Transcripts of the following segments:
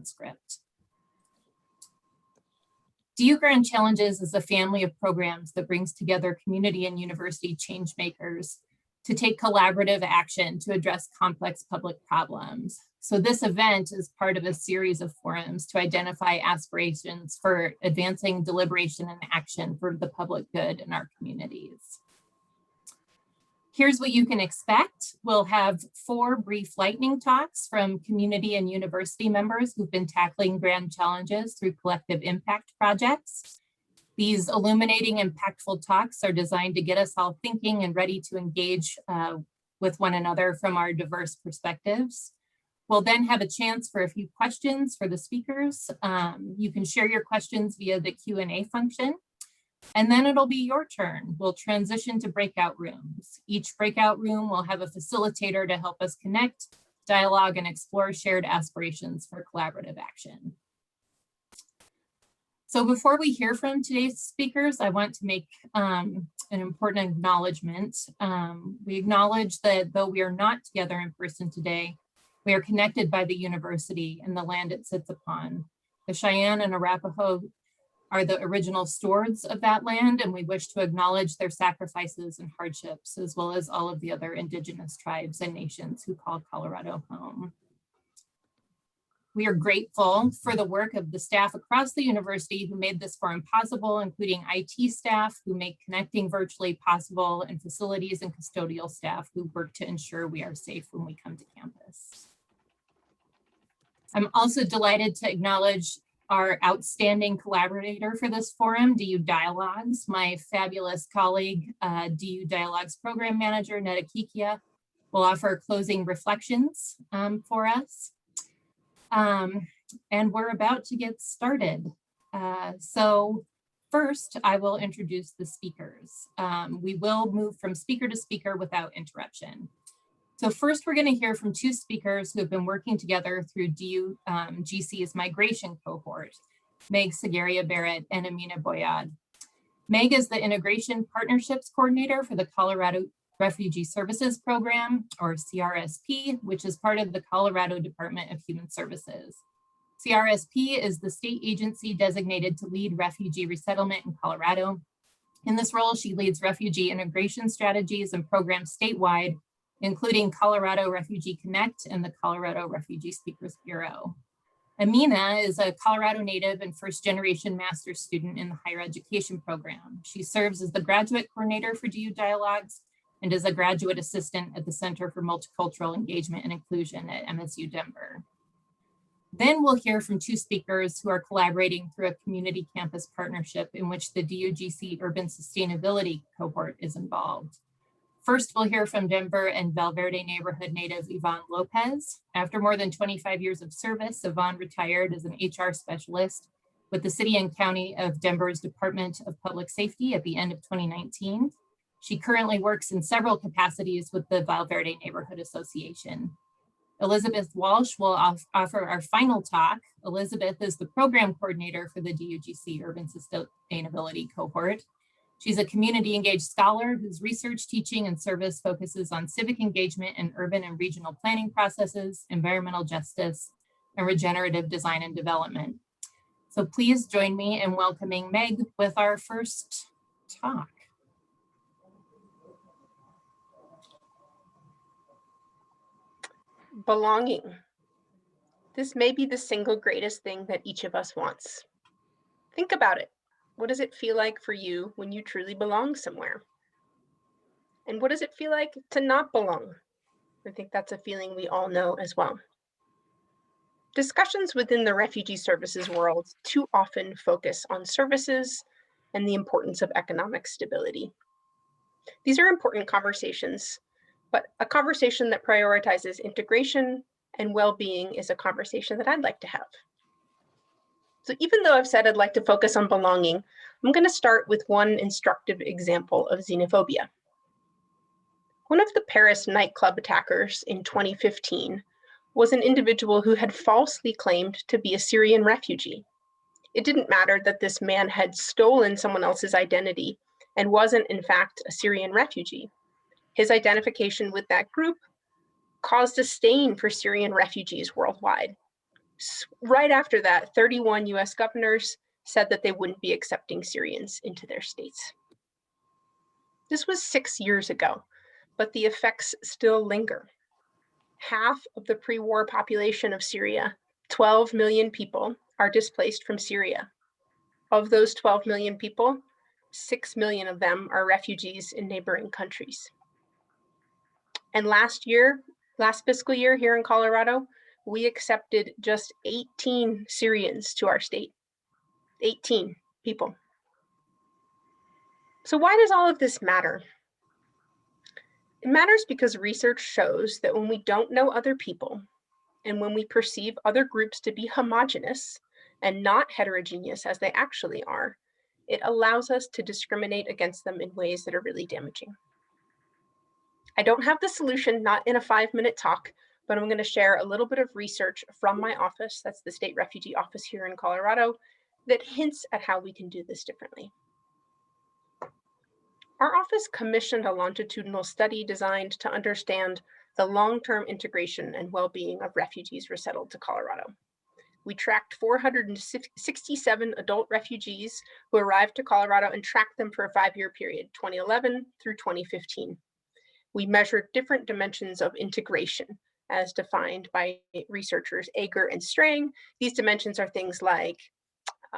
transcript. DU Grand Challenges is a family of programs that brings together community and university change makers to take collaborative action to address complex public problems. So this event is part of a series of forums to identify aspirations for advancing deliberation and action for the public good in our communities. Here's what you can expect. We'll have 4 brief lightning talks from community and university members who've been tackling grand challenges through collective impact projects. These illuminating, impactful talks are designed to get us all thinking and ready to engage with one another from our diverse perspectives. We'll then have a chance for a few questions for the speakers. You can share your questions via the Q&A function. And then it'll be your turn. We'll transition to breakout rooms. Each breakout room will have a facilitator to help us connect, dialogue, and explore shared aspirations for collaborative action. So before we hear from today's speakers, I want to make an important acknowledgement. We acknowledge that though we are not together in person today, we are connected by the university and the land it sits upon. The Cheyenne and Arapaho are the original stewards of that land, and we wish to acknowledge their sacrifices and hardships, as well as all of the other indigenous tribes and nations who call Colorado home. We are grateful for the work of the staff across the university who made this forum possible, including IT staff who make connecting virtually possible, and facilities and custodial staff who work to ensure we are safe when we come to campus. I'm also delighted to acknowledge our outstanding collaborator for this forum, DU Dialogues, my fabulous colleague, DU Dialogues Program Manager, Netta Kikia, will offer closing reflections for us. And we're about to get started. So first, I will introduce the speakers. We will move from speaker to speaker without interruption. So first, we're going to hear from 2 speakers who have been working together through DU GC's migration cohort, Meg Segaria Barrett and Amina Boyad. Meg is the Integration Partnerships Coordinator for the Colorado Refugee Services Program, or CRSP, which is part of the Colorado Department of Human Services. CRSP is the state agency designated to lead refugee resettlement in Colorado. In this role, she leads refugee integration strategies and programs statewide, including Colorado Refugee Connect and the Colorado Refugee Speakers Bureau. Amina is a Colorado native and first-generation master's student in the higher education program. She serves as the graduate coordinator for DU Dialogues and is a graduate assistant at the Center for Multicultural Engagement and Inclusion at MSU Denver. Then we'll hear from 2 speakers who are collaborating through a community campus partnership in which the DUGC Urban Sustainability Cohort is involved. First, we'll hear from Denver and Valverde neighborhood native Yvonne Lopez. After more than 25 years of service, Yvonne retired as an HR specialist with the City and County of Denver's Department of Public Safety at the end of 2019. She currently works in several capacities with the Valverde Neighborhood Association. Elizabeth Walsh will offer our final talk. Elizabeth is the program coordinator for the DUGC Urban Sustainability Cohort. She's a community engaged scholar whose research, teaching, and service focuses on civic engagement in urban and regional planning processes, environmental justice, and regenerative design and development. So please join me in welcoming Meg with our first talk. Belonging. This may be the single greatest thing that each of us wants. Think about it. What does it feel like for you when you truly belong somewhere? And what does it feel like to not belong? I think that's a feeling we all know as well. Discussions within the refugee services world too often focus on services and the importance of economic stability. These are important conversations, but a conversation that prioritizes integration and well-being is a conversation that I'd like to have. So even though I've said I'd like to focus on belonging, I'm going to start with one instructive example of xenophobia. One of the Paris nightclub attackers in 2015 was an individual who had falsely claimed to be a Syrian refugee. It didn't matter that this man had stolen someone else's identity and wasn't in fact a Syrian refugee. His identification with that group caused a stain for Syrian refugees worldwide. Right after that, 31 US governors said that they wouldn't be accepting Syrians into their states. This was 6 years ago, but the effects still linger. Half of the pre-war population of Syria, 12 million people, are displaced from Syria. Of those 12 million people, 6 million of them are refugees in neighboring countries. And last fiscal year here in Colorado, we accepted just 18 Syrians to our state. 18 people. So why does all of this matter? It matters because research shows that when we don't know other people, and when we perceive other groups to be homogenous and not heterogeneous as they actually are, it allows us to discriminate against them in ways that are really damaging. I don't have the solution, not in a 5-minute talk, but I'm going to share a little bit of research from my office, that's the State Refugee Office here in Colorado, that hints at how we can do this differently. Our office commissioned a longitudinal study designed to understand the long-term integration and well-being of refugees resettled to Colorado. We tracked 467 adult refugees who arrived to Colorado and tracked them for a 5-year period, 2011 through 2015. We measured different dimensions of integration as defined by researchers Ager and Strang. These dimensions are things like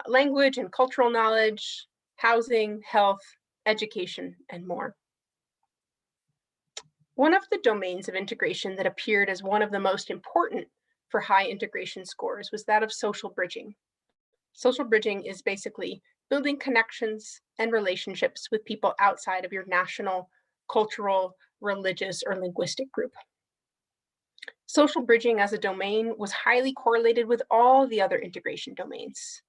language and cultural knowledge, housing, health, education, and more. One of the domains of integration that appeared as one of the most important for high integration scores was that of social bridging. Social bridging is basically building connections and relationships with people outside of your national, cultural, religious, or linguistic group. Social bridging as a domain was highly correlated with all the other integration domains.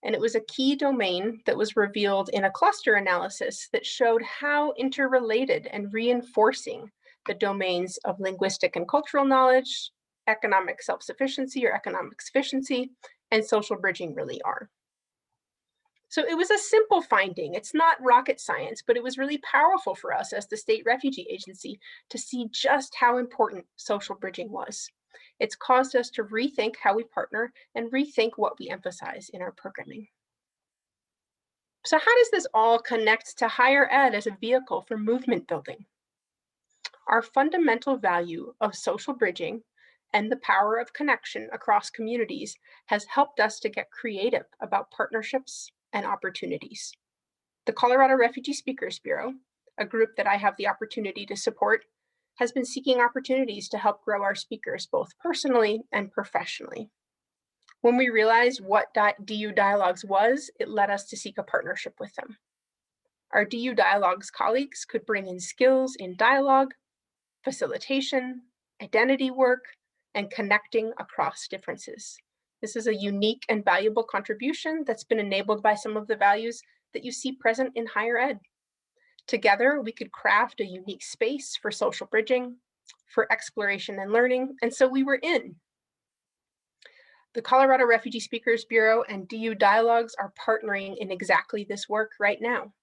And it was a key domain that was revealed in a cluster analysis that showed how interrelated and reinforcing the domains of linguistic and cultural knowledge, economic self-sufficiency or economic sufficiency, and social bridging really are. So it was a simple finding. It's not rocket science, but it was really powerful for us as the State Refugee Agency to see just how important social bridging was. It's caused us to rethink how we partner and rethink what we emphasize in our programming. So how does this all connect to higher ed as a vehicle for movement building? Our fundamental value of social bridging and the power of connection across communities has helped us to get creative about partnerships and opportunities. The Colorado Refugee Speakers Bureau, a group that I have the opportunity to support, has been seeking opportunities to help grow our speakers both personally and professionally. When we realized what DU Dialogues was, it led us to seek a partnership with them. Our DU Dialogues colleagues could bring in skills in dialogue, facilitation, identity work, and connecting across differences. This is a unique and valuable contribution that's been enabled by some of the values that you see present in higher ed. Together, we could craft a unique space for social bridging, for exploration and learning, and so we were in. The Colorado Refugee Speakers Bureau and DU Dialogues are partnering in exactly this work right now.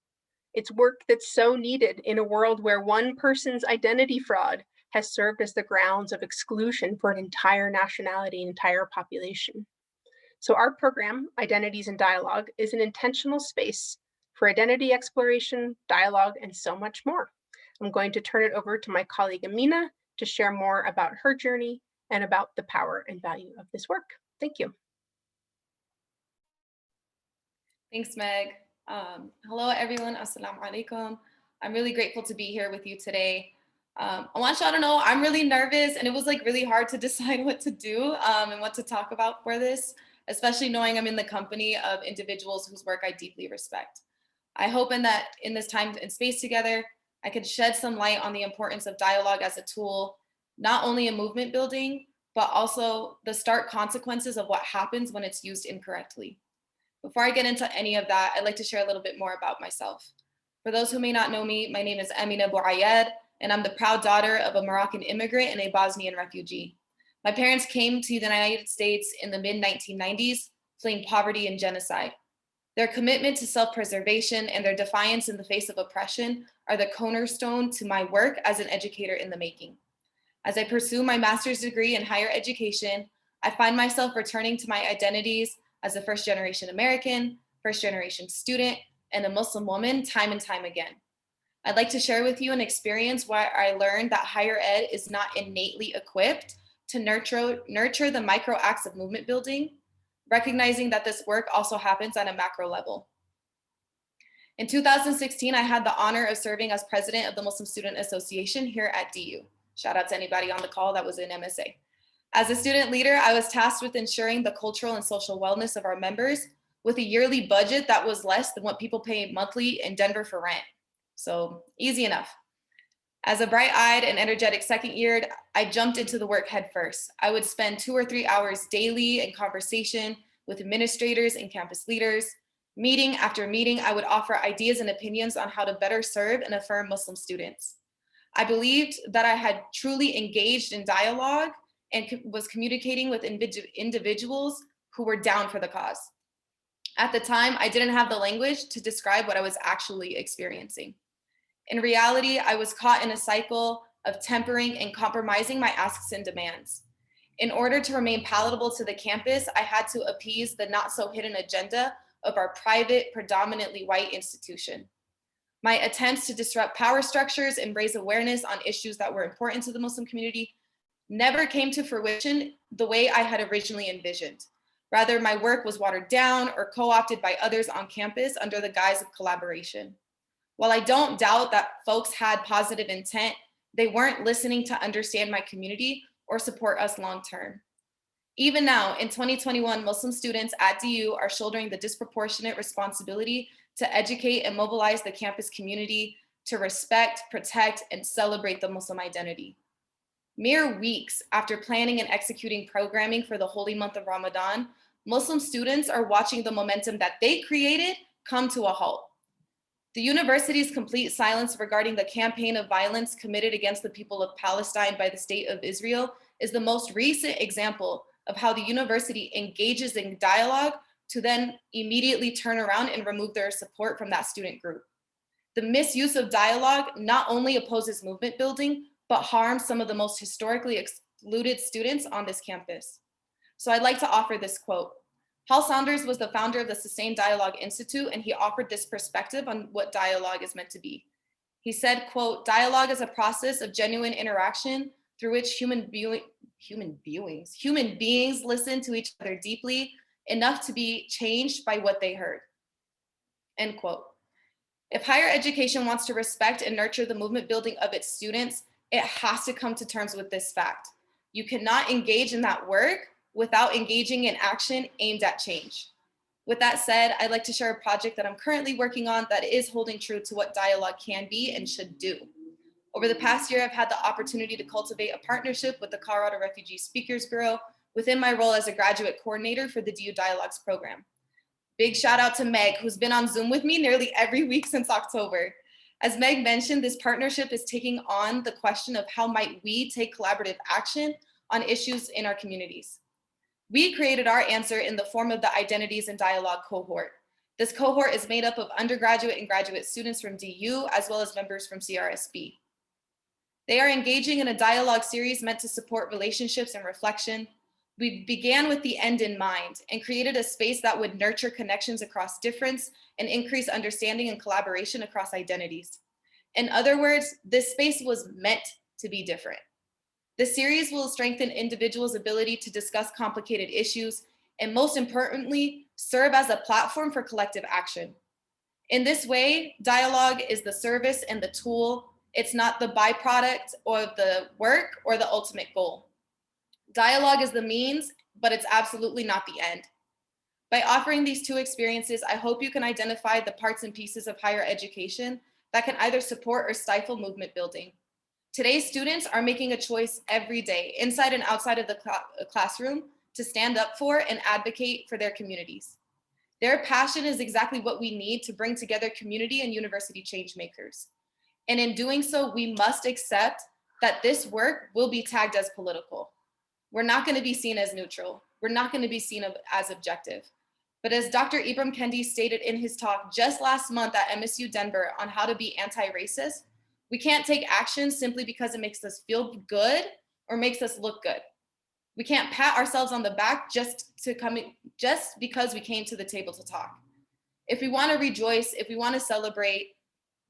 It's work that's so needed in a world where one person's identity fraud has served as the grounds of exclusion for an entire nationality, an entire population. So our program, Identities and Dialogue, is an intentional space for identity exploration, dialogue, and so much more. I'm going to turn it over to my colleague Amina to share more about her journey and about the power and value of this work. Thank you. Thanks, Meg. Hello, everyone. Assalamu alaikum. I'm really grateful to be here with you today. I want y'all to know I'm really nervous, and it was like really hard to decide what to do and what to talk about for this, especially knowing I'm in the company of individuals whose work I deeply respect. I hope in this time and space together, I could shed some light on the importance of dialogue as a tool, not only in movement building, but also the stark consequences of what happens when it's used incorrectly. Before I get into any of that, I'd like to share a little bit more about myself. For those who may not know me, my name is Amina Bouayed, and I'm the proud daughter of a Moroccan immigrant and a Bosnian refugee. My parents came to the United States in the mid-1990s, fleeing poverty and genocide. Their commitment to self-preservation and their defiance in the face of oppression are the cornerstone to my work as an educator in the making. As I pursue my master's degree in higher education, I find myself returning to my identities as a first-generation American, first-generation student, and a Muslim woman time and time again. I'd like to share with you an experience where I learned that higher ed is not innately equipped to nurture the micro acts of movement building, recognizing that this work also happens at a macro level. In 2016, I had the honor of serving as president of the Muslim Student Association here at DU. Shout out to anybody on the call that was in MSA. As a student leader, I was tasked with ensuring the cultural and social wellness of our members with a yearly budget that was less than what people pay monthly in Denver for rent. So easy enough. As a bright-eyed and energetic second-year, I jumped into the work head first. I would spend 2 or 3 hours daily in conversation with administrators and campus leaders. Meeting after meeting, I would offer ideas and opinions on how to better serve and affirm Muslim students. I believed that I had truly engaged in dialogue and was communicating with individuals who were down for the cause. At the time, I didn't have the language to describe what I was actually experiencing. In reality, I was caught in a cycle of tempering and compromising my asks and demands. In order to remain palatable to the campus, I had to appease the not so hidden agenda of our private, predominantly white institution. My attempts to disrupt power structures and raise awareness on issues that were important to the Muslim community never came to fruition the way I had originally envisioned. Rather, my work was watered down or co-opted by others on campus under the guise of collaboration. While I don't doubt that folks had positive intent, they weren't listening to understand my community or support us long-term. Even now, in 2021, Muslim students at DU are shouldering the disproportionate responsibility to educate and mobilize the campus community to respect, protect, and celebrate the Muslim identity. Mere weeks after planning and executing programming for the holy month of Ramadan, Muslim students are watching the momentum that they created come to a halt. The university's complete silence regarding the campaign of violence committed against the people of Palestine by the State of Israel is the most recent example of how the university engages in dialogue to then immediately turn around and remove their support from that student group. The misuse of dialogue not only opposes movement building, but harms some of the most historically excluded students on this campus. So I'd like to offer this quote. Hal Saunders was the founder of the Sustained Dialogue Institute, and he offered this perspective on what dialogue is meant to be. He said, quote, dialogue is a process of genuine interaction through which human beings listen to each other deeply enough to be changed by what they heard, end quote. If higher education wants to respect and nurture the movement building of its students, it has to come to terms with this fact. You cannot engage in that work without engaging in action aimed at change. With that said, I'd like to share a project that I'm currently working on that is holding true to what dialogue can be and should do. Over the past year, I've had the opportunity to cultivate a partnership with the Colorado Refugee Speakers Bureau within my role as a graduate coordinator for the DU Dialogues program. Big shout out to Meg, who's been on Zoom with me nearly every week since October. As Meg mentioned, this partnership is taking on the question of how might we take collaborative action on issues in our communities. We created our answer in the form of the Identities and Dialogue cohort. This cohort is made up of undergraduate and graduate students from DU, as well as members from CRSB. They are engaging in a dialogue series meant to support relationships and reflection. We began with the end in mind and created a space that would nurture connections across difference and increase understanding and collaboration across identities. In other words, this space was meant to be different. The series will strengthen individuals' ability to discuss complicated issues and, most importantly, serve as a platform for collective action. In this way, dialogue is the service and the tool. It's not the byproduct of the work or the ultimate goal. Dialogue is the means, but it's absolutely not the end. By offering these two experiences, I hope you can identify the parts and pieces of higher education that can either support or stifle movement building. Today's students are making a choice every day, inside and outside of the classroom, to stand up for and advocate for their communities. Their passion is exactly what we need to bring together community and university change makers. And in doing so, we must accept that this work will be tagged as political. We're not going to be seen as neutral. We're not going to be seen as objective. But as Dr. Ibram Kendi stated in his talk just last month at MSU Denver on how to be anti-racist, we can't take action simply because it makes us feel good or makes us look good. We can't pat ourselves on the back just because we came to the table to talk. If we want to rejoice, if we want to celebrate,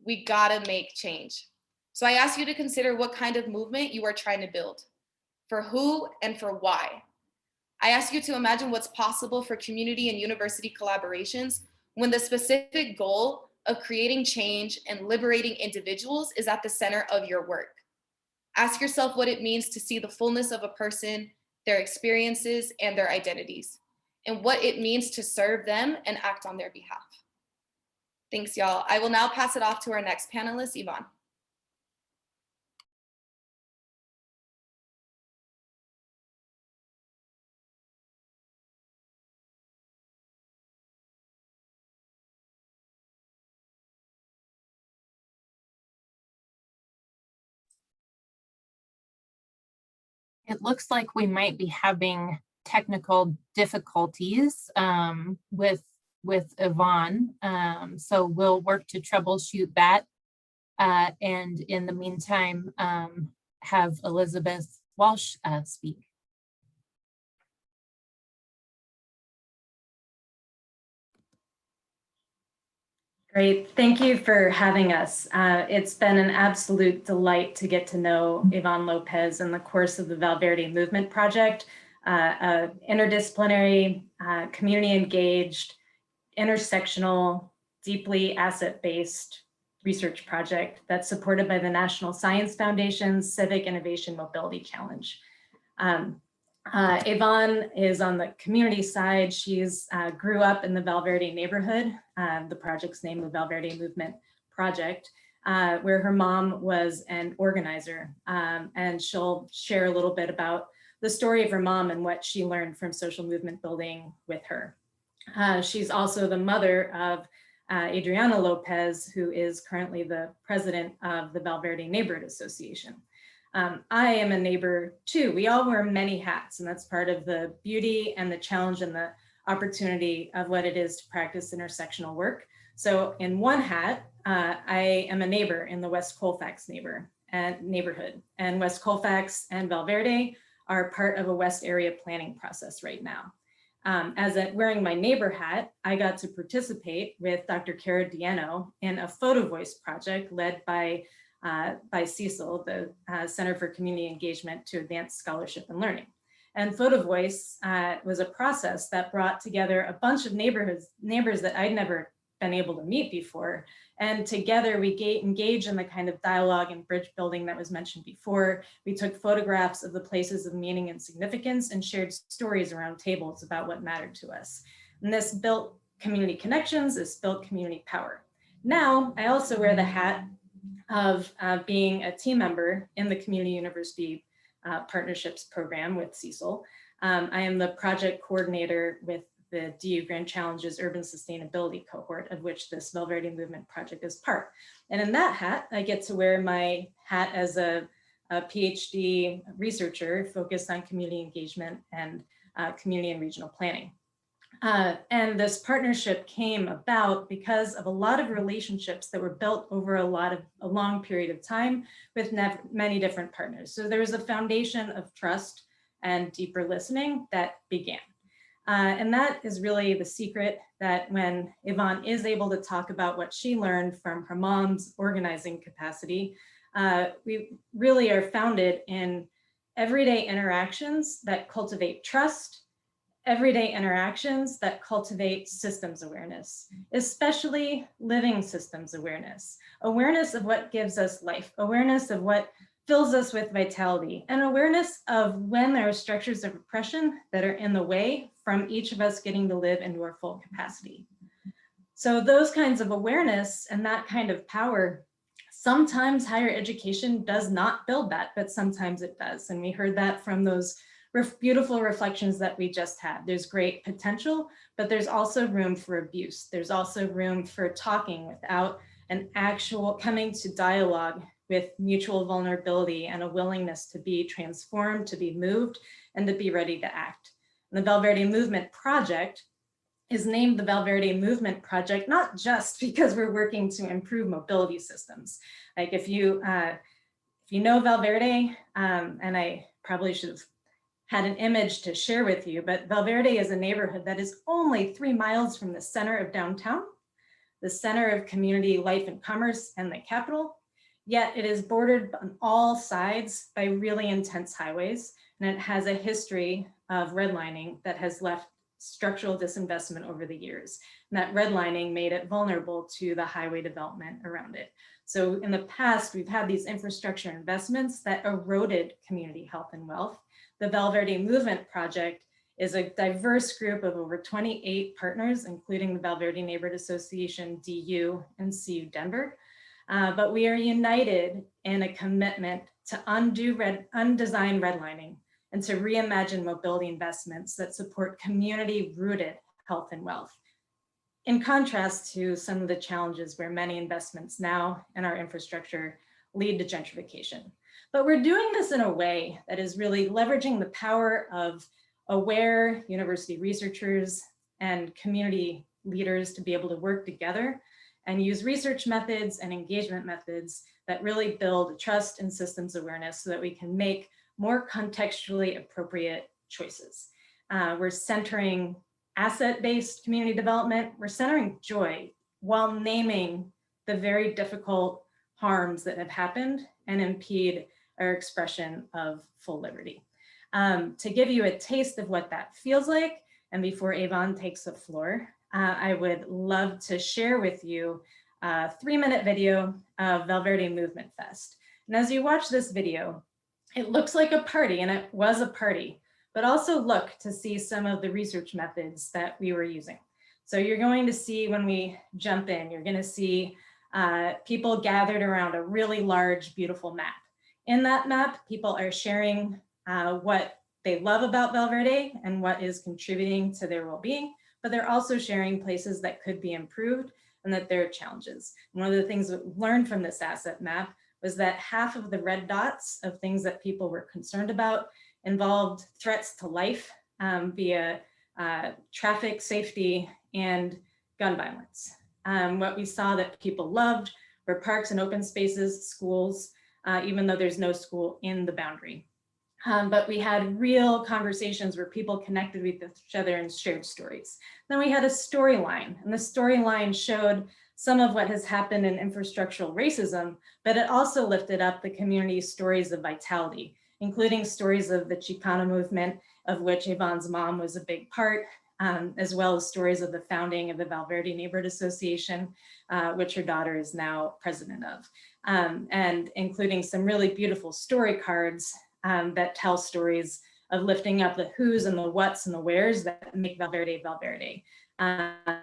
we gotta make change. So I ask you to consider what kind of movement you are trying to build, for who and for why. I ask you to imagine what's possible for community and university collaborations when the specific goal of creating change and liberating individuals is at the center of your work. Ask yourself what it means to see the fullness of a person, their experiences, and their identities, and what it means to serve them and act on their behalf. Thanks, y'all. I will now pass it off to our next panelist, Yvonne. It looks like we might be having technical difficulties with Yvonne. So we'll work to troubleshoot that. And in the meantime, have Elizabeth Walsh speak. Great, thank you for having us. It's been an absolute delight to get to know Yvonne Lopez in the course of the Valverde Movement Project, interdisciplinary, community engaged, intersectional, deeply asset-based research project that's supported by the National Science Foundation's Civic Innovation Mobility Challenge. Yvonne is on the community side. She's grew up in the Valverde neighborhood, the project's name, the Valverde Movement Project, where her mom was an organizer. And she'll share a little bit about the story of her mom and what she learned from social movement building with her. She's also the mother of Adriana Lopez, who is currently the president of the Valverde Neighborhood Association. I am a neighbor too. We all wear many hats, and that's part of the beauty and the challenge and the opportunity of what it is to practice intersectional work. So in one hat, I am a neighbor in the West Colfax neighborhood, and West Colfax and Valverde are part of a West area planning process right now. Wearing my neighbor hat, I got to participate with Dr. Cara Dieno in a photo voice project led by CECIL, the Center for Community Engagement to Advance Scholarship and Learning. And Photo Voice was a process that brought together a bunch of neighbors that I'd never been able to meet before. And together we engage in the kind of dialogue and bridge building that was mentioned before. We took photographs of the places of meaning and significance and shared stories around tables about what mattered to us. And this built community connections, this built community power. Now, I also wear the hat of being a team member in the Community University Partnerships Program with CECIL. I am the project coordinator with the DU Grand Challenges Urban Sustainability Cohort, of which this Valverde Movement Project is part. And in that hat, I get to wear my hat as a PhD researcher focused on community engagement and community and regional planning. And this partnership came about because of a lot of relationships that were built over a long period of time with many different partners. So there was a foundation of trust and deeper listening that began. And that is really the secret that when Yvonne is able to talk about what she learned from her mom's organizing capacity, we really are founded in everyday interactions that cultivate trust, everyday interactions that cultivate systems awareness, especially living systems awareness of what gives us life, awareness of what fills us with vitality, and awareness of when there are structures of oppression that are in the way from each of us getting to live into our full capacity. So those kinds of awareness and that kind of power, sometimes higher education does not build that, but sometimes it does. And we heard that from those beautiful reflections that we just had. There's great potential, but there's also room for abuse. There's also room for talking without an actual coming to dialogue with mutual vulnerability and a willingness to be transformed, to be moved, and to be ready to act. And the Valverde Movement Project is named the Valverde Movement Project, not just because we're working to improve mobility systems. Like if you know Valverde, and I probably should have had an image to share with you, but Valverde is a neighborhood that is only 3 miles from the center of downtown, the center of community life and commerce and the capital, yet it is bordered on all sides by really intense highways, and it has a history of redlining that has left structural disinvestment over the years. And that redlining made it vulnerable to the highway development around it. So in the past, we've had these infrastructure investments that eroded community health and wealth. The Valverde Movement Project is a diverse group of over 28 partners, including the Valverde Neighborhood Association, DU, and CU Denver. But we are united in a commitment to undo undesigned redlining and to reimagine mobility investments that support community-rooted health and wealth. In contrast to some of the challenges where many investments now in our infrastructure lead to gentrification. But we're doing this in a way that is really leveraging the power of aware university researchers and community leaders to be able to work together and use research methods and engagement methods that really build trust and systems awareness so that we can make more contextually appropriate choices. We're centering asset-based community development. We're centering joy while naming the very difficult harms that have happened and impede our expression of full liberty. To give you a taste of what that feels like, and before Avon takes the floor, I would love to share with you a 3-minute video of Valverde Movement Fest. And as you watch this video, it looks like a party, and it was a party, but also look to see some of the research methods that we were using. So you're going to see when we jump in, you're gonna see people gathered around a really large, beautiful map. In that map, people are sharing what they love about Valverde and what is contributing to their well-being, but they're also sharing places that could be improved and that there are challenges. And one of the things that we learned from this asset map was that half of the red dots of things that people were concerned about involved threats to life via traffic safety and gun violence. What we saw that people loved were parks and open spaces, schools, even though there's no school in the boundary. But we had real conversations where people connected with each other and shared stories. Then we had a storyline, and the storyline showed some of what has happened in infrastructural racism, but it also lifted up the community's stories of vitality, including stories of the Chicana movement, of which Yvonne's mom was a big part, as well as stories of the founding of the Valverde Neighborhood Association, which her daughter is now president of, and including some really beautiful story cards that tell stories of lifting up the who's and the what's and the where's that make Valverde Valverde. And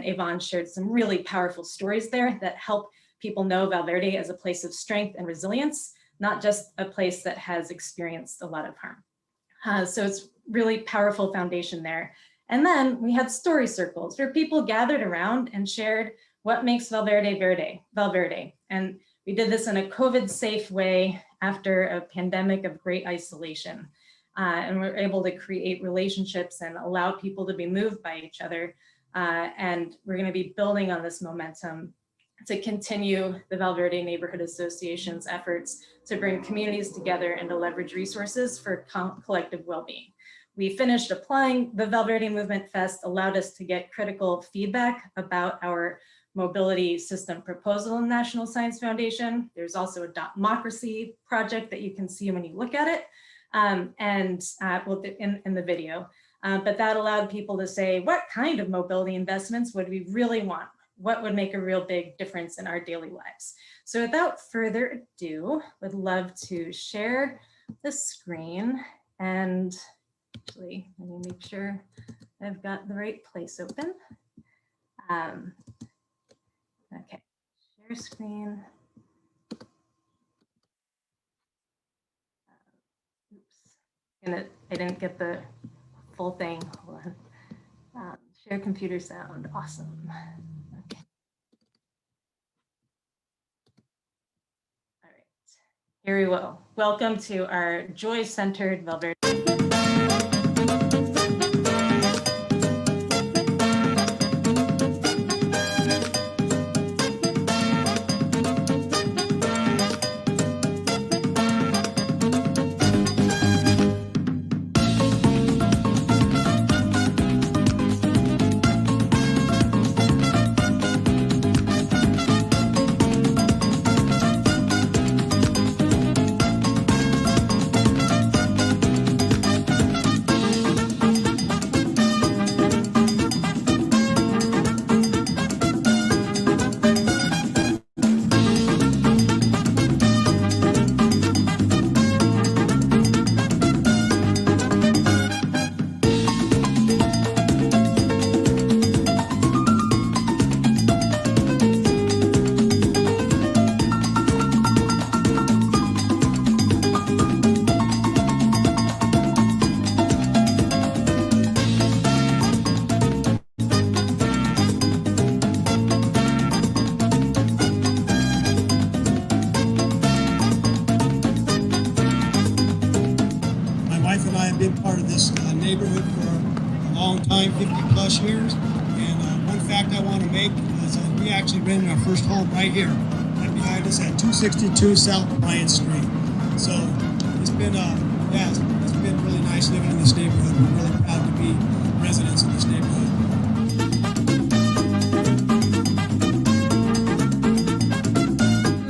Yvonne shared some really powerful stories there that help people know Valverde as a place of strength and resilience, not just a place that has experienced a lot of harm. So it's really powerful foundation there. And then we had story circles where people gathered around and shared what makes Valverde Valverde. And we did this in a COVID-safe way after a pandemic of great isolation. And we're able to create relationships and allow people to be moved by each other. And we're going to be building on this momentum to continue the Valverde Neighborhood Association's efforts to bring communities together and to leverage resources for collective well-being. We finished applying the Valverde Movement Fest, allowed us to get critical feedback about our mobility system proposal in National Science Foundation. There's also a democracy project that you can see when you look at it in the video. But that allowed people to say, what kind of mobility investments would we really want? What would make a real big difference in our daily lives? So without further ado, would love to share the screen, and actually, let me make sure I've got the right place open. Okay, share screen. Oops, I didn't get the full thing. Hold on. Share computer sound, awesome. Okay. All right, here we go. Welcome to our joy-centered Valverde. neighborhood for a long time, 50 plus years. And one fact I want to make is that we actually rented our first home right here, right behind us at 262 South Bryant Street. So it's been, it's been really nice living in this neighborhood. We're really proud to be residents of this neighborhood.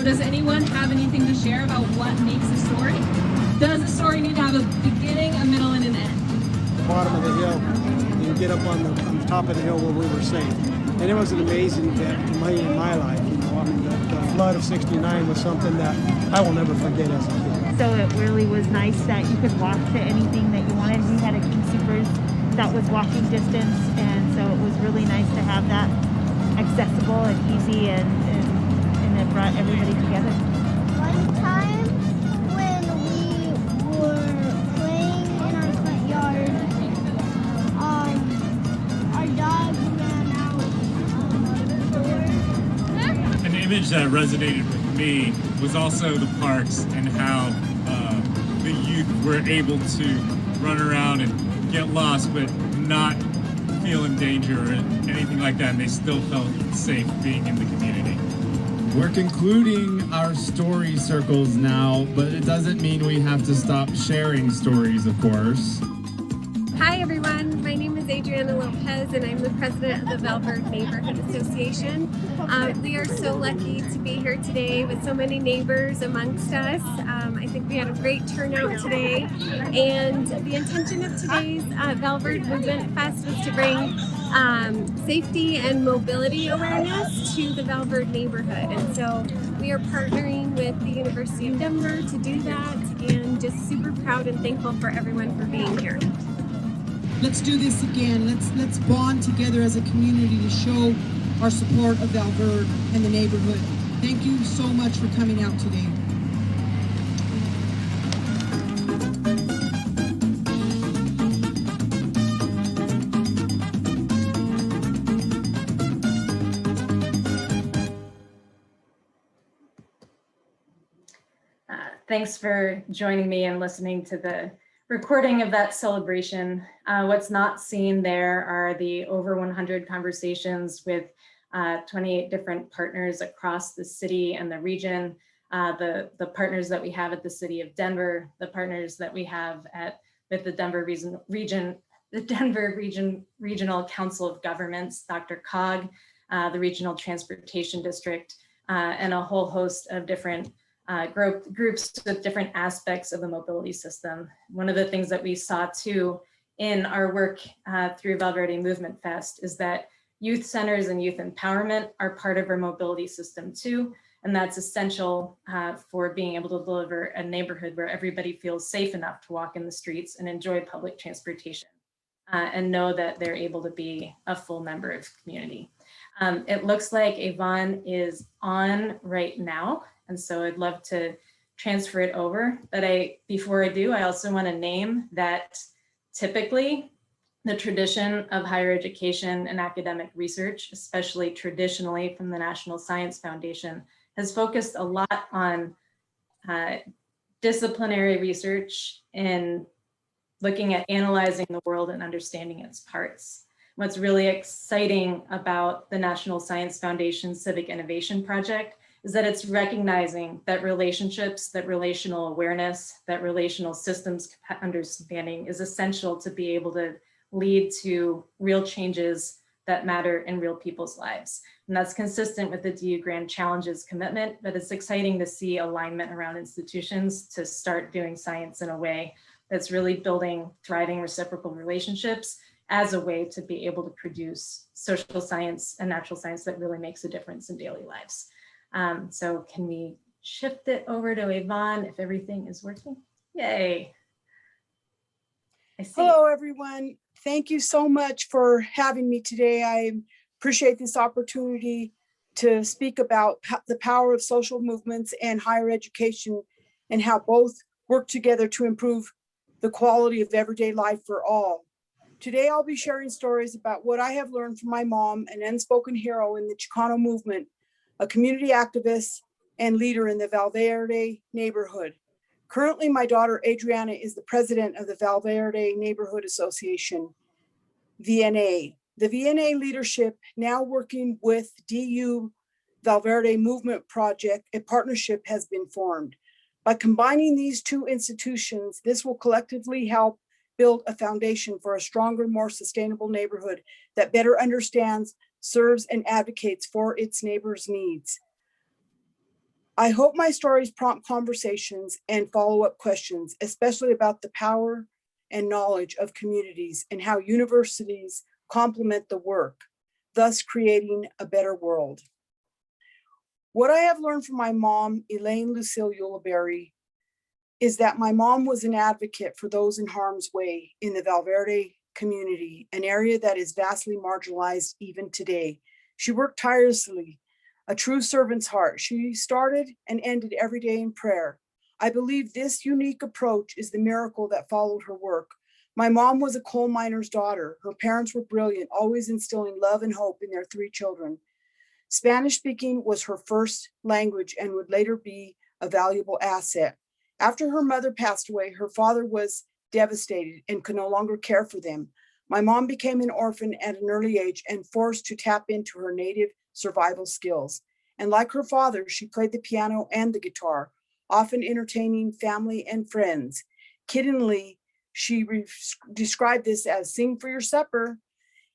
Does anyone have anything to share about what makes a story? Does a story need to have a beginning, a middle, and an end? Bottom of the hill, you get up on the top of the hill where we were safe. And it was an amazing event in my life. You know, I mean, the flood of '69 was something that I will never forget as a kid. So it really was nice that you could walk to anything that you wanted. We had a King Soopers that was walking distance, and so it was really nice to have that accessible and easy, and it brought everybody together. One time when we were playing in our front yard, our dog ran out the door. An image that resonated with me was also the parks and how the youth were able to run around and get lost but not feel in danger or anything like that, and they still felt safe being in the community. We're concluding our story circles now, but it doesn't mean we have to stop sharing stories, of course. Hi everyone, my name is Adriana Lopez and I'm the president of the Valverde Neighborhood Association. We are so lucky to be here today with so many neighbors amongst us. I think we had a great turnout today, and the intention of today's Valverde Movement Fest was to bring safety and mobility awareness to the Valverde neighborhood, and so we are partnering with the University of Denver to do that, and just super proud and thankful for everyone for being here. Let's do this again. Let's bond together as a community to show our support of Valverde and the neighborhood. Thank you so much for coming out today. Thanks for joining me and listening to the recording of that celebration. What's not seen there are the over 100 conversations with 28 different partners across the city and the region, the partners that we have at the City of Denver, the partners that we have with the Denver Regional Council of Governments, Dr. Cog, the Regional Transportation District, and a whole host of different groups with different aspects of the mobility system. One of the things that we saw too in our work through Valverde Movement Fest is that youth centers and youth empowerment are part of our mobility system too. And that's essential for being able to deliver a neighborhood where everybody feels safe enough to walk in the streets and enjoy public transportation and know that they're able to be a full member of community. It looks like Yvonne is on right now. And so I'd love to transfer it over. But before I do, I also want to name that typically the tradition of higher education and academic research, especially traditionally from the National Science Foundation, has focused a lot on disciplinary research in looking at analyzing the world and understanding its parts. What's really exciting about the National Science Foundation Civic Innovation Project is that it's recognizing that relationships, that relational awareness, that relational systems understanding is essential to be able to lead to real changes that matter in real people's lives. And that's consistent with the DU Grand Challenges commitment, but it's exciting to see alignment around institutions to start doing science in a way that's really building thriving reciprocal relationships as a way to be able to produce social science and natural science that really makes a difference in daily lives. So can we shift it over to Yvonne if everything is working? Yay. I see. Hello, everyone. Thank you so much for having me today. I appreciate this opportunity to speak about the power of social movements and higher education and how both work together to improve the quality of everyday life for all. Today, I'll be sharing stories about what I have learned from my mom, an unspoken hero in the Chicano movement, a community activist and leader in the Valverde neighborhood. Currently, my daughter Adriana is the president of the Valverde Neighborhood Association, VNA. The VNA leadership, now working with DU Valverde Movement Project, a partnership has been formed. By combining these two institutions, this will collectively help build a foundation for a stronger, more sustainable neighborhood that better understands, serves, and advocates for its neighbors' needs. I hope my stories prompt conversations and follow-up questions, especially about the power and knowledge of communities and how universities complement the work, thus creating a better world. What I have learned from my mom, Elaine Lucille Ulibarri, is that my mom was an advocate for those in harm's way in the Valverde community, an area that is vastly marginalized even today. She worked tirelessly, a true servant's heart. She started and ended every day in prayer. I believe this unique approach is the miracle that followed her work. My mom was a coal miner's daughter. Her parents were brilliant, always instilling love and hope in their 3 children. Spanish speaking was her first language and would later be a valuable asset. After her mother passed away, her father was devastated and could no longer care for them. My mom became an orphan at an early age and forced to tap into her native survival skills. And like her father, she played the piano and the guitar, often entertaining family and friends. Kiddingly, she described this as sing for your supper.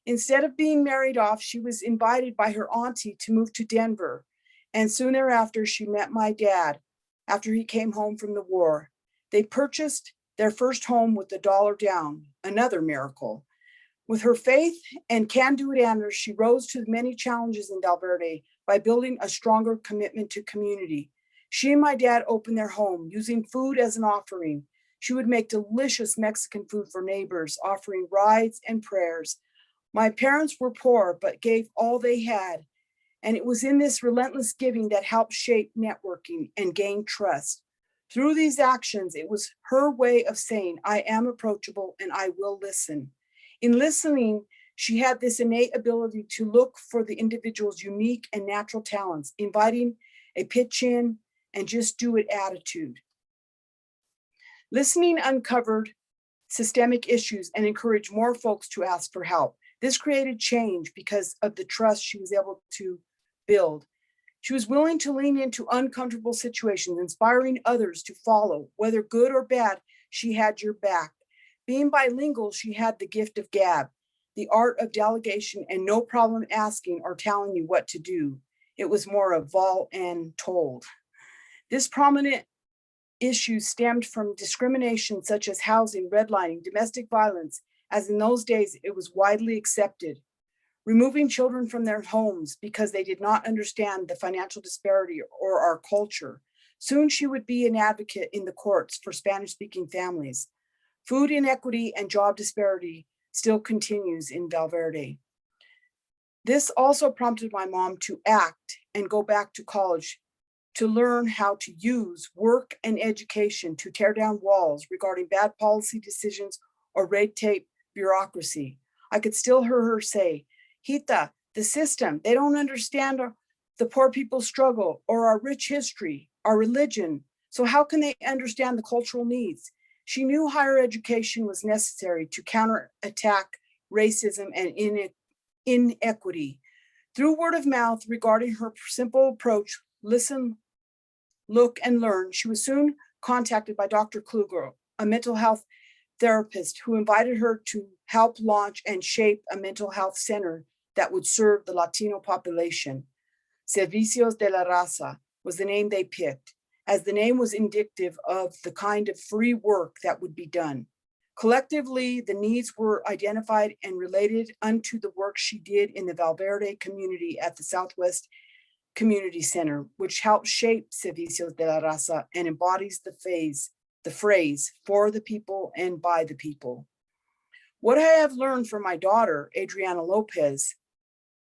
Instead of being married off, she was invited by her auntie to move to Denver. And soon thereafter, she met my dad after he came home from the war. They purchased their first home with $1 down, another miracle. With her faith and can-do answers, she rose to the many challenges in Valverde by building a stronger commitment to community. She and my dad opened their home, using food as an offering. She would make delicious Mexican food for neighbors, offering rides and prayers. My parents were poor, but gave all they had. And it was in this relentless giving that helped shape networking and gain trust. Through these actions, it was her way of saying, I am approachable and I will listen. In listening, she had this innate ability to look for the individual's unique and natural talents, inviting a pitch in and just do it attitude. Listening uncovered systemic issues and encouraged more folks to ask for help. This created change because of the trust she was able to build. She was willing to lean into uncomfortable situations, inspiring others to follow. Whether good or bad, she had your back. Being bilingual, she had the gift of gab, the art of delegation, and no problem asking or telling you what to do. It was more of vol and told. This prominent issue stemmed from discrimination such as housing, redlining, domestic violence, as in those days it was widely accepted. Removing children from their homes because they did not understand the financial disparity or our culture. Soon she would be an advocate in the courts for Spanish-speaking families. Food inequity and job disparity still continues in Valverde. This also prompted my mom to act and go back to college to learn how to use work and education to tear down walls regarding bad policy decisions or red tape bureaucracy. I could still hear her say, Hita, the system, they don't understand the poor people's struggle or our rich history, our religion. So how can they understand the cultural needs? She knew higher education was necessary to counterattack racism and inequity. Through word of mouth regarding her simple approach, listen, look, and learn, she was soon contacted by Dr. Kluger, a mental health therapist who invited her to help launch and shape a mental health center that would serve the Latino population. Servicios de la Raza was the name they picked, as the name was indicative of the kind of free work that would be done. Collectively, the needs were identified and related unto the work she did in the Valverde community at the Southwest Community Center, which helped shape Servicios de la Raza and embodies the phrase, for the people and by the people. What I have learned from my daughter, Adriana Lopez,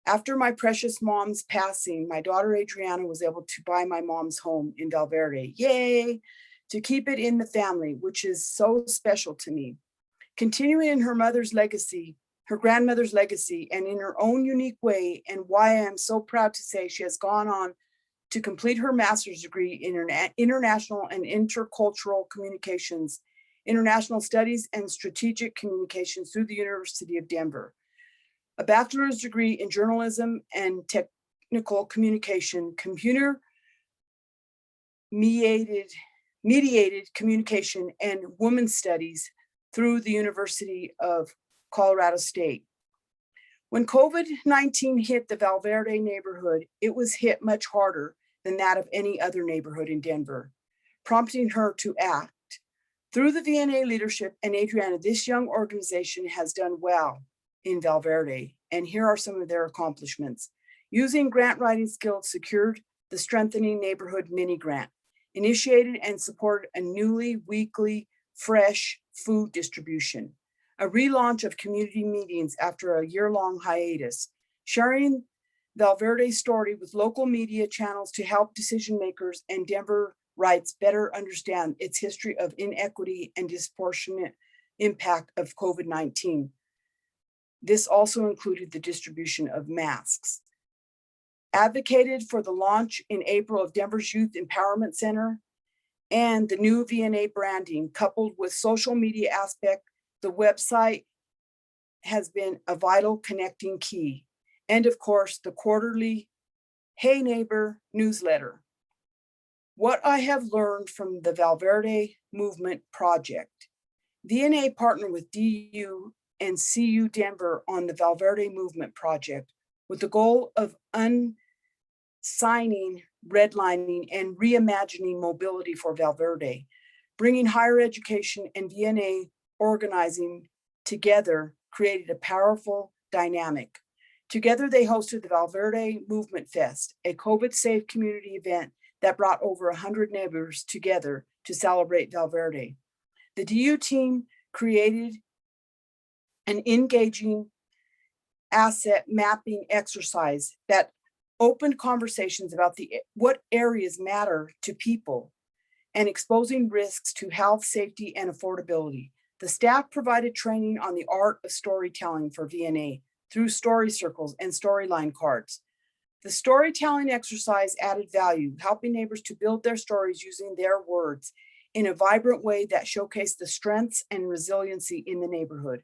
after my precious mom's passing, my daughter Adriana was able to buy my mom's home in Valverde. Yay! To keep it in the family, which is so special to me. Continuing in her mother's legacy, her grandmother's legacy, and in her own unique way, and why I am so proud to say she has gone on to complete her master's degree in international and intercultural communications, international studies, and strategic communications through the University of Denver. A bachelor's degree in journalism and technical communication, computer mediated communication, and women's studies through the University of Colorado State. When COVID-19 hit the Valverde neighborhood, it was hit much harder than that of any other neighborhood in Denver, prompting her to act. Through the VNA leadership and Adriana, this young organization has done well in Valverde, and here are some of their accomplishments. Using grant writing skills, secured the Strengthening Neighborhood mini grant, initiated and supported a newly weekly fresh food distribution, a relaunch of community meetings after a year-long hiatus, sharing Valverde's story with local media channels to help decision makers and Denver Rights better understand its history of inequity and disproportionate impact of COVID-19. This also included the distribution of masks. Advocated for the launch in April of Denver's Youth Empowerment Center and the new VNA branding, coupled with social media aspect. The website has been a vital connecting key. And of course, the quarterly Hey Neighbor newsletter. What I have learned from the Valverde Movement Project. VNA partnered with DU and CU Denver on the Valverde Movement Project with the goal of unsigning, redlining, and reimagining mobility for Valverde, bringing higher education and VNA organizing together created a powerful dynamic. Together, they hosted the Valverde Movement Fest, a COVID-safe community event that brought over 100 neighbors together to celebrate Valverde. The DU team created an engaging asset mapping exercise that opened conversations about what areas matter to people and exposing risks to health, safety, and affordability. The staff provided training on the art of storytelling for VNA through story circles and storyline cards. The storytelling exercise added value, helping neighbors to build their stories using their words in a vibrant way that showcased the strengths and resiliency in the neighborhood.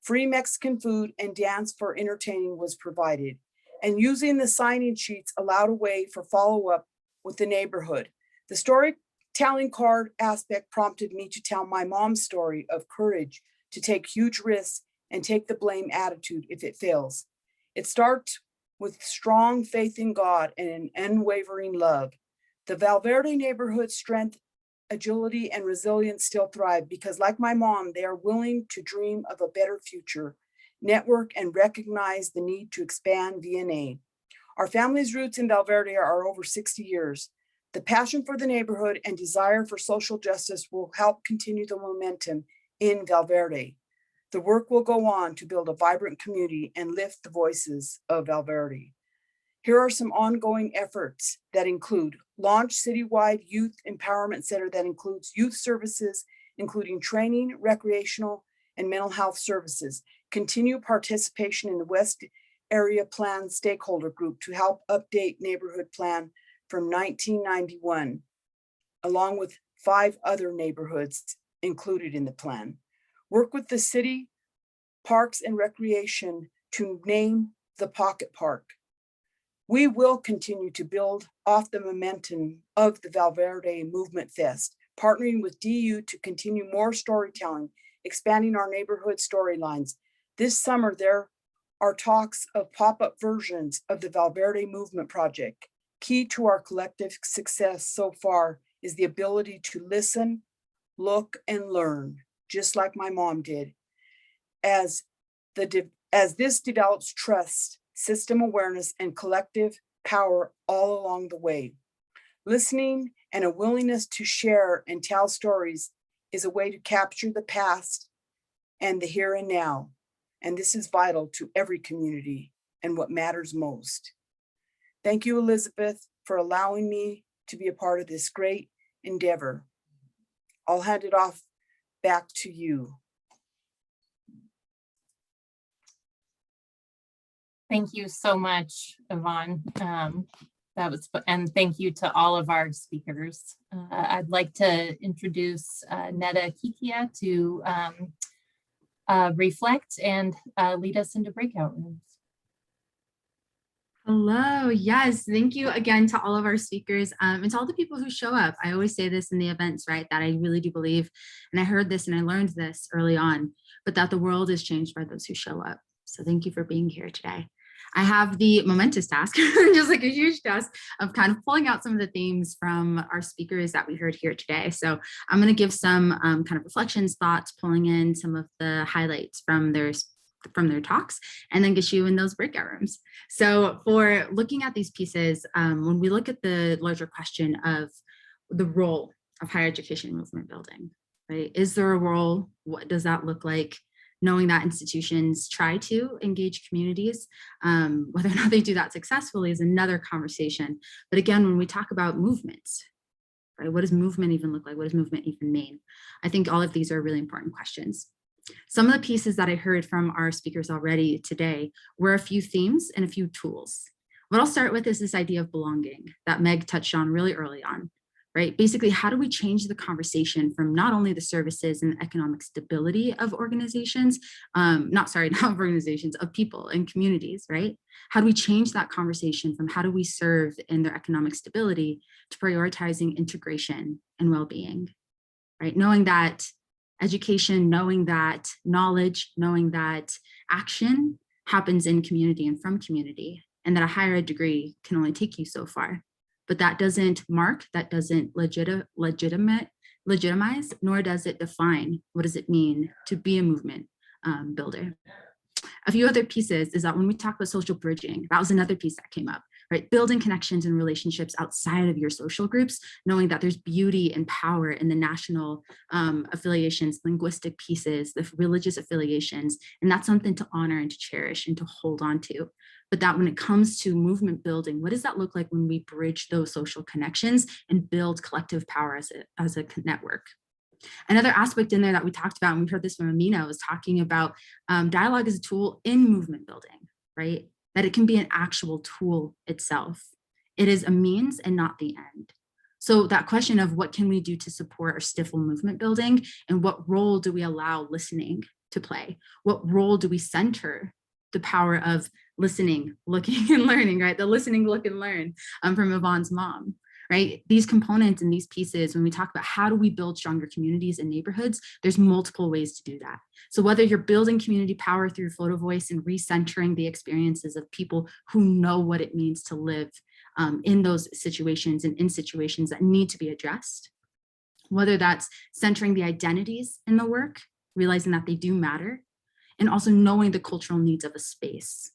Free Mexican food and dance for entertaining was provided, and using the sign-in sheets allowed a way for follow-up with the neighborhood. The storytelling card aspect prompted me to tell my mom's story of courage to take huge risks and take the blame attitude if it fails. It starts with strong faith in God and an unwavering love. The Valverde neighborhood strength, agility, and resilience still thrive because, like my mom, they are willing to dream of a better future, network, and recognize the need to expand VNA. Our family's roots in Valverde are over 60 years. The passion for the neighborhood and desire for social justice will help continue the momentum in Valverde. The work will go on to build a vibrant community and lift the voices of Valverde. Here are some ongoing efforts that include launch citywide youth empowerment center that includes youth services, including training, recreational, and mental health services. Continue participation in the West Area Plan stakeholder group to help update neighborhood plan from 1991, along with 5 other neighborhoods included in the plan. Work with the city parks and recreation to name the pocket park. We will continue to build off the momentum of the Valverde Movement Fest, partnering with DU to continue more storytelling, expanding our neighborhood storylines. This summer, there are talks of pop-up versions of the Valverde Movement Project. Key to our collective success so far is the ability to listen, look, and learn, just like my mom did. As this develops trust, system awareness, and collective power all along the way. Listening and a willingness to share and tell stories is a way to capture the past and the here and now. And this is vital to every community and what matters most. Thank you, Elizabeth, for allowing me to be a part of this great endeavor. I'll hand it off back to you. Thank you so much, Yvonne. And thank you to all of our speakers. I'd like to introduce Neda Kikia to reflect and lead us into breakout rooms. Hello, yes, thank you again to all of our speakers and to all the people who show up. I always say this in the events, right, that I really do believe, and I heard this and I learned this early on, but that the world is changed by those who show up. So thank you for being here today. I have the momentous task, just like a huge task, of kind of pulling out some of the themes from our speakers that we heard here today. So I'm going to give some kind of reflections, thoughts, pulling in some of the highlights from their talks, and then get you in those breakout rooms. So for looking at these pieces, when we look at the larger question of the role of higher education movement building, right? Is there a role? What does that look like? Knowing that institutions try to engage communities, whether or not they do that successfully is another conversation. But again, when we talk about movements, right? What does movement even look like? What does movement even mean? I think all of these are really important questions. Some of the pieces that I heard from our speakers already today were a few themes and a few tools. What I'll start with is this idea of belonging that Meg touched on really early on, right? Basically, how do we change the conversation from not only the services and economic stability of organizations, not organizations, of people and communities, right? How do we change that conversation from how do we serve in their economic stability to prioritizing integration and well-being, right? Knowing that education, knowing that knowledge, knowing that action happens in community and from community, and that a higher ed degree can only take you so far. But that doesn't mark, that doesn't legitimize, nor does it define what does it mean to be a movement builder. A few other pieces is that when we talk about social bridging, that was another piece that came up, right? Building connections and relationships outside of your social groups, knowing that there's beauty and power in the national affiliations, linguistic pieces, the religious affiliations, and that's something to honor and to cherish and to hold on to. But that when it comes to movement building, what does that look like when we bridge those social connections and build collective power as a network? Another aspect in there that we talked about, and we heard this from Amina, was talking about dialogue as a tool in movement building, right? That it can be an actual tool itself. It is a means and not the end. So that question of what can we do to support or stifle movement building, and what role do we allow listening to play? What role do we center the power of listening, looking, and learning, right? The listening, look, and learn from Yvonne's mom, right? These components and these pieces, when we talk about how do we build stronger communities and neighborhoods, there's multiple ways to do that. So whether you're building community power through photo voice and recentering the experiences of people who know what it means to live in those situations and in situations that need to be addressed, whether that's centering the identities in the work, realizing that they do matter, and also knowing the cultural needs of a space.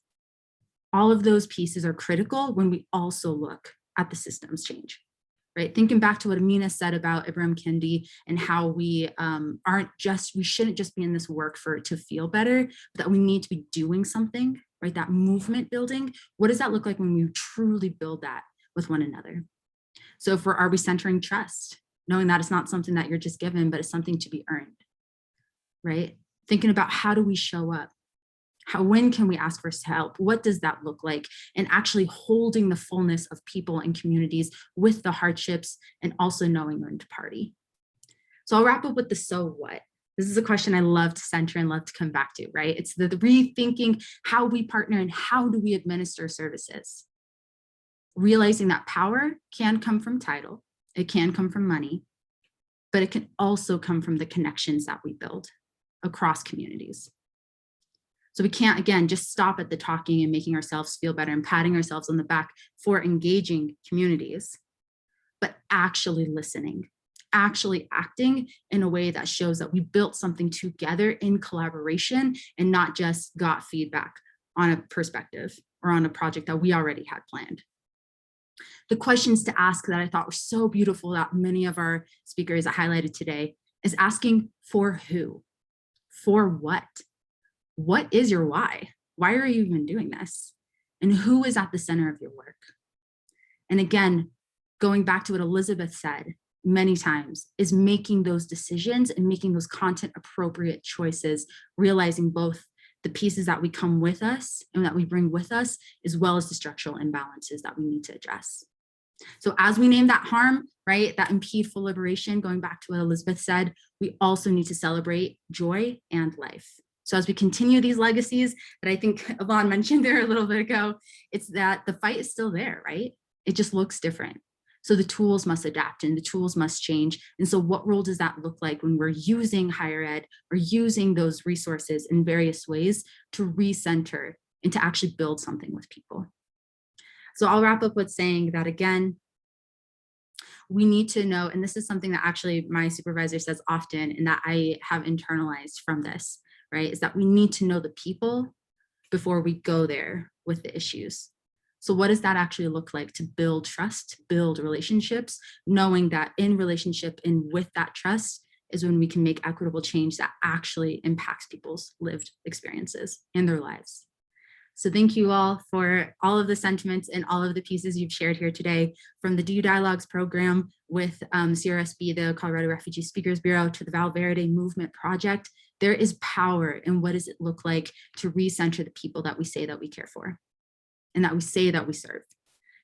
All of those pieces are critical when we also look at the systems change, right? Thinking back to what Amina said about Ibrahim Kendi and how we shouldn't just be in this work to feel better, but that we need to be doing something, right? That movement building, what does that look like when we truly build that with one another? So are we centering trust, knowing that it's not something that you're just given, but it's something to be earned, right? Thinking about how do we show up? When can we ask for help? What does that look like? And actually holding the fullness of people and communities with the hardships and also knowing when to party. So I'll wrap up with the so what. This is a question I love to center and love to come back to, right? It's the rethinking how we partner and how do we administer services. Realizing that power can come from title, it can come from money, but it can also come from the connections that we build across communities. So we can't, again, just stop at the talking and making ourselves feel better and patting ourselves on the back for engaging communities, but actually listening, actually acting in a way that shows that we built something together in collaboration and not just got feedback on a perspective or on a project that we already had planned. The questions to ask that I thought were so beautiful that many of our speakers highlighted today is asking for who, for what? What is your why? Why are you even doing this? And who is at the center of your work? And again, going back to what Elizabeth said many times, is making those decisions and making those content appropriate choices, realizing both the pieces that we come with us and that we bring with us, as well as the structural imbalances that we need to address. So as we name that harm, right, that impede full liberation, going back to what Elizabeth said, we also need to celebrate joy and life. So as we continue these legacies that I think Yvonne mentioned there a little bit ago, it's that the fight is still there, right? It just looks different. So the tools must adapt and the tools must change. And so what role does that look like when we're using higher ed or using those resources in various ways to recenter and to actually build something with people? So I'll wrap up with saying that, again, we need to know, and this is something that actually my supervisor says often and that I have internalized from this, right, is that we need to know the people before we go there with the issues. So what does that actually look like to build trust, build relationships, knowing that in relationship and with that trust is when we can make equitable change that actually impacts people's lived experiences in their lives. So thank you all for all of the sentiments and all of the pieces you've shared here today, from the DU Dialogues program with CRSB, the Colorado Refugee Speakers Bureau, to the Valverde Movement Project. There is power in what does it look like to recenter the people that we say that we care for and that we say that we serve.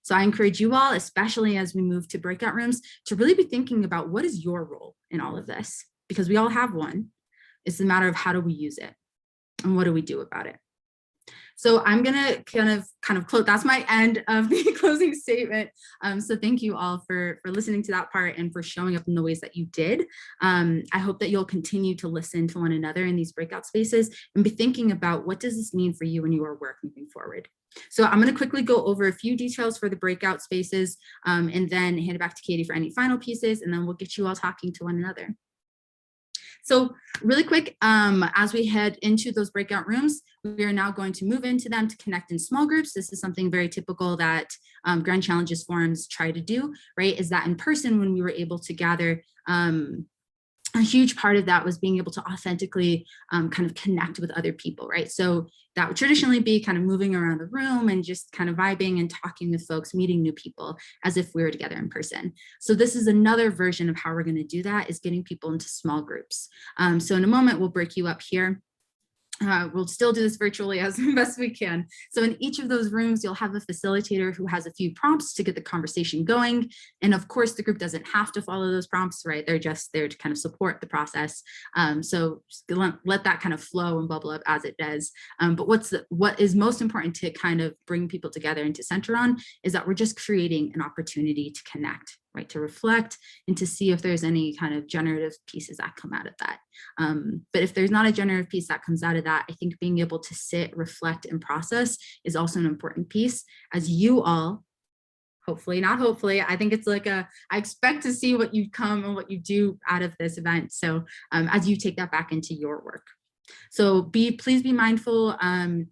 So I encourage you all, especially as we move to breakout rooms, to really be thinking about what is your role in all of this, because we all have one. It's a matter of how do we use it and what do we do about it. So I'm gonna kind of close, that's my end of the closing statement. So thank you all for listening to that part and for showing up in the ways that you did. I hope that you'll continue to listen to one another in these breakout spaces and be thinking about what does this mean for you and your work moving forward. So I'm gonna quickly go over a few details for the breakout spaces and then hand it back to Katie for any final pieces, and then we'll get you all talking to one another. So really quick, as we head into those breakout rooms, we are now going to move into them to connect in small groups. This is something very typical that Grand Challenges forums try to do, right? Is that in person, when we were able to gather, a huge part of that was being able to authentically kind of connect with other people, right? So that would traditionally be kind of moving around the room and just kind of vibing and talking with folks, meeting new people as if we were together in person. So this is another version of how we're going to do that, is getting people into small groups. So in a moment, we'll break you up here. We'll still do this virtually as best we can. So in each of those rooms, you'll have a facilitator who has a few prompts to get the conversation going. And of course, the group doesn't have to follow those prompts, right? They're just there to kind of support the process. So just let that kind of flow and bubble up as it does. But what is most important to kind of bring people together and to center on is that we're just creating an opportunity to connect, right? To reflect and to see if there's any kind of generative pieces that come out of that. But if there's not a generative piece that comes out of that, I think being able to sit, reflect, and process is also an important piece, as you all, hopefully, not hopefully, I think it's like I expect to see what you come and what you do out of this event. So as you take that back into your work. So please be mindful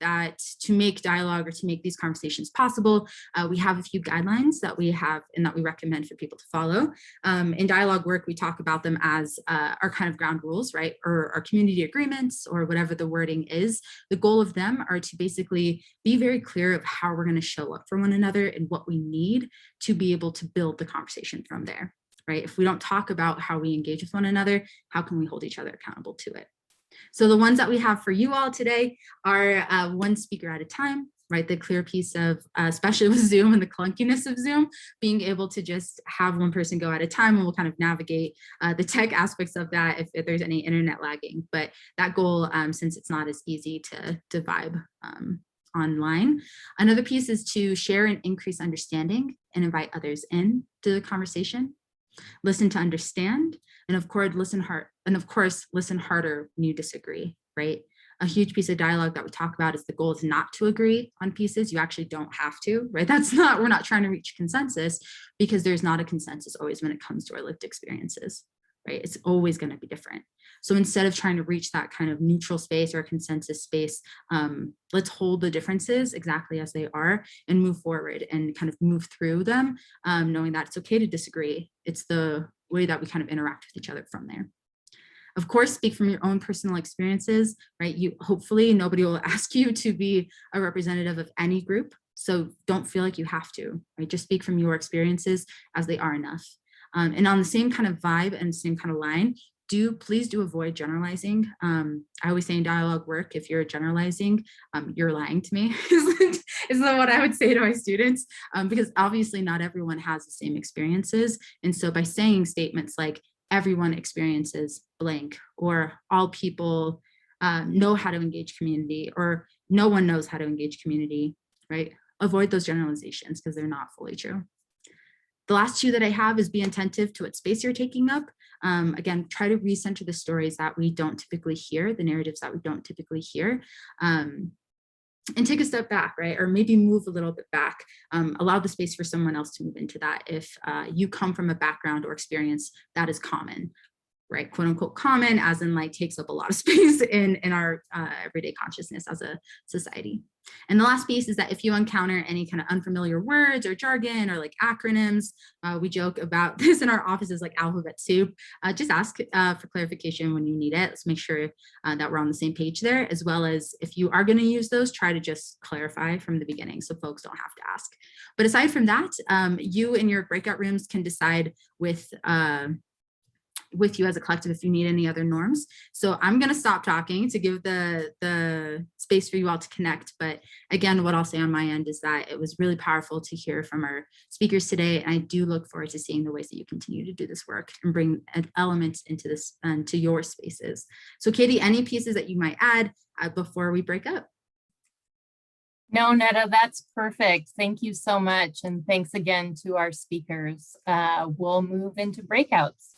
that to make dialogue or to make these conversations possible, we have a few guidelines that we have and that we recommend for people to follow. In dialogue work, we talk about them as our kind of ground rules, right? Or our community agreements, or whatever the wording is. The goal of them are to basically be very clear of how we're going to show up for one another and what we need to be able to build the conversation from there, right? If we don't talk about how we engage with one another, how can we hold each other accountable to it? So the ones that we have for you all today are one speaker at a time, right? The clear piece of, especially with Zoom and the clunkiness of Zoom, being able to just have one person go at a time, and we'll kind of navigate the tech aspects of that if there's any internet lagging. But that goal, since it's not as easy to vibe online. Another piece is to share and increase understanding and invite others in to the conversation. Listen to understand, and of course listen harder when you disagree, right? A huge piece of dialogue that we talk about is the goal is not to agree on pieces. You actually don't have to, right? We're not trying to reach consensus, because there's not a consensus always when it comes to our lived experiences, right? It's always going to be different. So instead of trying to reach that kind of neutral space or consensus space, let's hold the differences exactly as they are and move forward and kind of move through them, knowing that it's okay to disagree. It's the way that we kind of interact with each other from there. Of course, speak from your own personal experiences, right? Hopefully nobody will ask you to be a representative of any group. So don't feel like you have to, right? Just speak from your experiences as they are enough. And on the same kind of vibe and same kind of line, please do avoid generalizing. I always say in dialogue work, if you're generalizing, you're lying to me, is what I would say to my students, because obviously not everyone has the same experiences. And so by saying statements like everyone experiences blank, or all people know how to engage community, or no one knows how to engage community, right? Avoid those generalizations because they're not fully true. The last two that I have is be attentive to what space you're taking up. Again, try to recenter the stories that we don't typically hear, the narratives that we don't typically hear, and take a step back, right? Or maybe move a little bit back, allow the space for someone else to move into that if you come from a background or experience that is common, right? Quote unquote common, as in like takes up a lot of space in our everyday consciousness as a society. And the last piece is that if you encounter any kind of unfamiliar words or jargon or like acronyms, we joke about this in our offices like alphabet soup, just ask for clarification when you need it. Let's make sure that we're on the same page there, as well as if you are going to use those, try to just clarify from the beginning so folks don't have to ask. But aside from that, you in your breakout rooms can decide with you as a collective if you need any other norms. So I'm going to stop talking to give the space for you all to connect. But again, what I'll say on my end is that it was really powerful to hear from our speakers today. And I do look forward to seeing the ways that you continue to do this work and bring elements into this and to your spaces. So Katie, any pieces that you might add before we break up? No, Netta, that's perfect. Thank you so much. And thanks again to our speakers. We'll move into breakouts.